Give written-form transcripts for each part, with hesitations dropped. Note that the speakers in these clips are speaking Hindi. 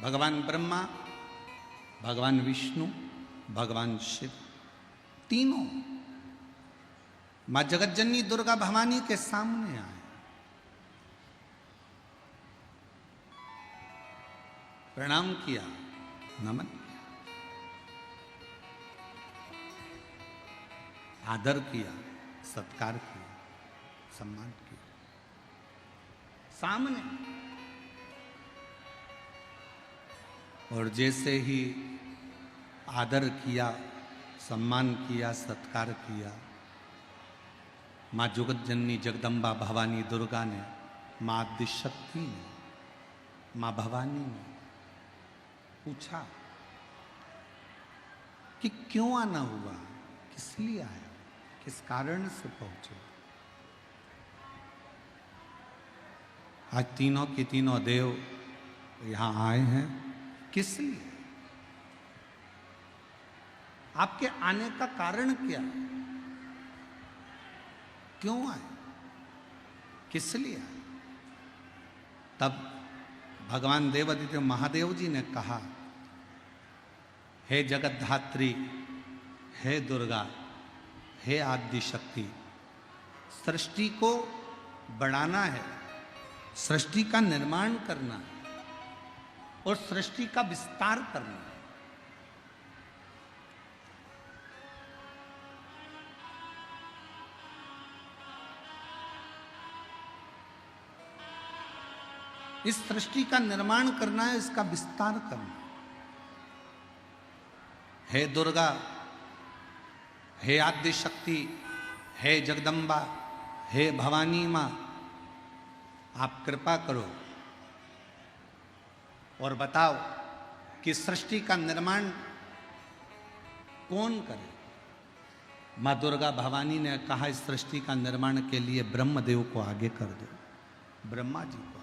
भगवान ब्रह्मा, भगवान विष्णु, भगवान शिव, तीनों मां जगतजननी दुर्गा भवानी के सामने आए, प्रणाम किया, नमन किया, आदर किया, सत्कार किया, सम्मान किया, सामने। और जैसे ही आदर किया, सम्मान किया, सत्कार किया, मां जगतजननी जगदम्बा भवानी दुर्गा ने, मां आदिशक्ति ने, मां भवानी ने पूछा कि क्यों आना हुआ, किस लिए आया, किस कारण से पहुंचे। आज तीनों के तीनों देव यहां आए हैं, किस लिए? आपके आने का कारण क्या है? क्यों आए, किस लिए आए? तब भगवान देवादिदेव महादेव जी ने कहा, हे जगतधात्री, हे दुर्गा, हे आदि शक्ति, सृष्टि को बढ़ाना है, सृष्टि का निर्माण करना है और सृष्टि का विस्तार करना है। इस सृष्टि का निर्माण करना है, इसका विस्तार करना है। हे दुर्गा, हे आदि शक्ति, हे जगदम्बा, हे भवानी मां, आप कृपा करो और बताओ कि सृष्टि का निर्माण कौन करे। मां दुर्गा भवानी ने कहा, इस सृष्टि का निर्माण के लिए ब्रह्मदेव को आगे कर दो, ब्रह्मा जी को।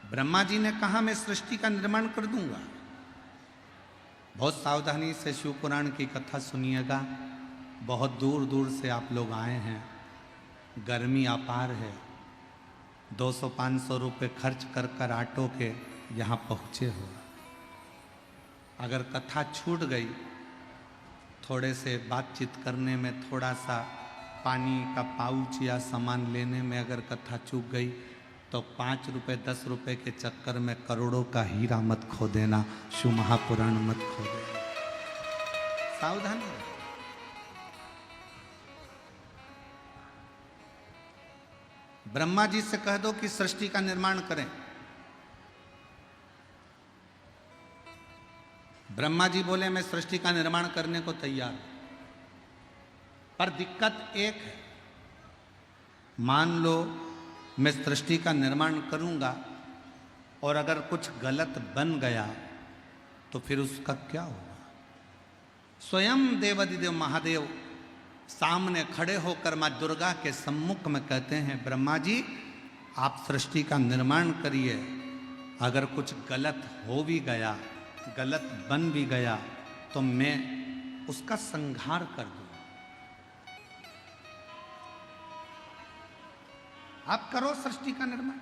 ब्रह्मा जी ने कहा, मैं सृष्टि का निर्माण कर दूंगा। बहुत सावधानी से शिव पुराण की कथा सुनिएगा। बहुत दूर दूर से आप लोग आए हैं, गर्मी अपार है, 200-500 रुपये खर्च कर कर ऑटो के यहाँ पहुँचे हो। अगर कथा छूट गई, थोड़े से बातचीत करने में, थोड़ा सा पानी का पाउच या सामान लेने में अगर कथा चूक गई, तो 5 रुपये 10 रुपये के चक्कर में करोड़ों का हीरा मत खो देना, शिव महापुराण मत खो देना। सावधानी। ब्रह्मा जी से कह दो कि सृष्टि का निर्माण करें। ब्रह्मा जी बोले, मैं सृष्टि का निर्माण करने को तैयार हूं, पर दिक्कत एक है। मान लो मैं सृष्टि का निर्माण करूंगा और अगर कुछ गलत बन गया तो फिर उसका क्या होगा। स्वयं देवादिदेव महादेव सामने खड़े होकर मां दुर्गा के सम्मुख में कहते हैं, ब्रह्मा जी आप सृष्टि का निर्माण करिए, अगर कुछ गलत हो भी गया, गलत बन भी गया, तो मैं उसका संहार कर दूं। आप करो सृष्टि का निर्माण।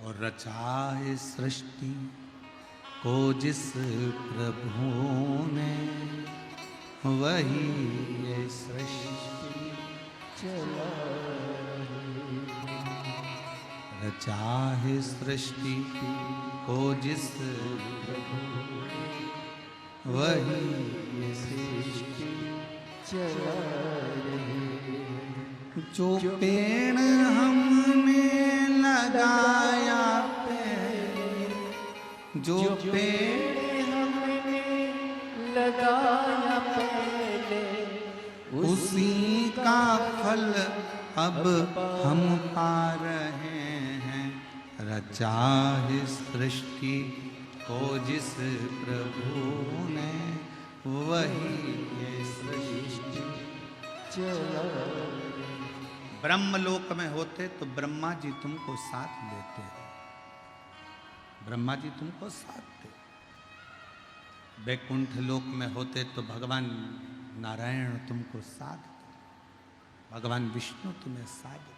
और रचा है सृष्टि को जिस प्रभु ने, वही ये सृष्टि चलाई। रचा है सृष्टि को जिस प्रभु, वही ये सृष्टि चलाई। जो पेड़ हमने लगाया पहले, जो पेड़ हमने लगाया पहले, उसी का फल अब हम पा रहे हैं। रचा है सृष्टि को जिस प्रभु ने, वही ये सृष्टि चलाई। ब्रह्मलोक में होते तो ब्रह्मा जी तुमको साथ लेते, ब्रह्मा जी तुमको साथ दे। वैकुंठ लोक में होते तो भगवान नारायण तुमको साध दे, भगवान विष्णु तुम्हें साध दे,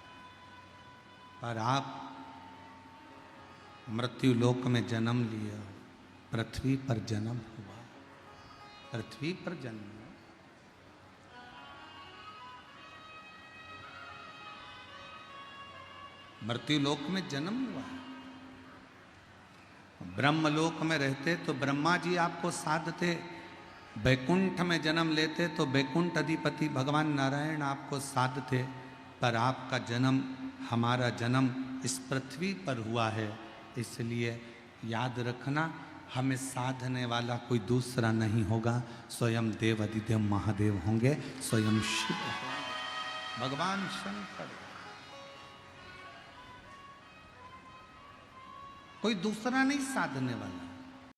पर आप मृत्यु लोक में जन्म लिया, पृथ्वी पर जन्म हुआ, पृथ्वी पर जन्म हुआ। मृत्यु लोक में जन्म हुआ। ब्रह्मलोक में रहते तो ब्रह्मा जी आपको साधते, बैकुंठ में जन्म लेते तो बैकुंठ अधिपति भगवान नारायण आपको साधते, पर आपका जन्म, हमारा जन्म इस पृथ्वी पर हुआ है, इसलिए याद रखना हमें साधने वाला कोई दूसरा नहीं होगा, स्वयं देव अधिदेव महादेव होंगे, स्वयं शिव होंगे, भगवान शंकर, कोई दूसरा नहीं साधने वाला।